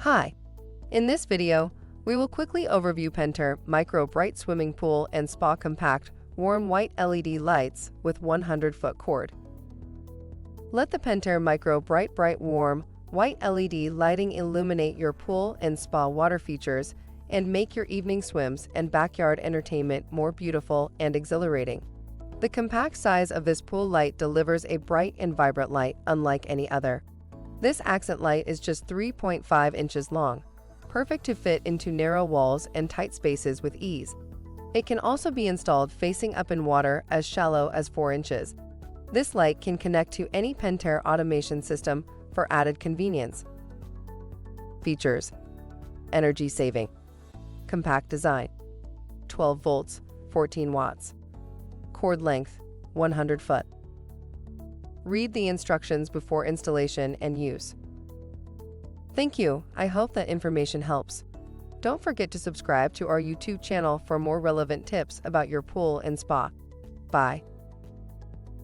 Hi, in this video, we will quickly overview Pentair MicroBrite Swimming Pool and Spa Compact Warm White LED Lights with 100-foot cord. Let the Pentair MicroBrite Bright Warm White LED lighting illuminate your pool and spa water features and make your evening swims and backyard entertainment more beautiful and exhilarating. The compact size of this pool light delivers a bright and vibrant light unlike any other. This accent light is just 3.5 inches long, perfect to fit into narrow walls and tight spaces with ease. It can also be installed facing up in water as shallow as 4 inches. This light can connect to any Pentair automation system for added convenience. Features: energy saving, compact design, 12 volts, 14 watts, cord length, 100 foot. Read the instructions before installation and use. Thank you. I hope that information helps. Don't forget to subscribe to our YouTube channel for more relevant tips about your pool and spa. Bye.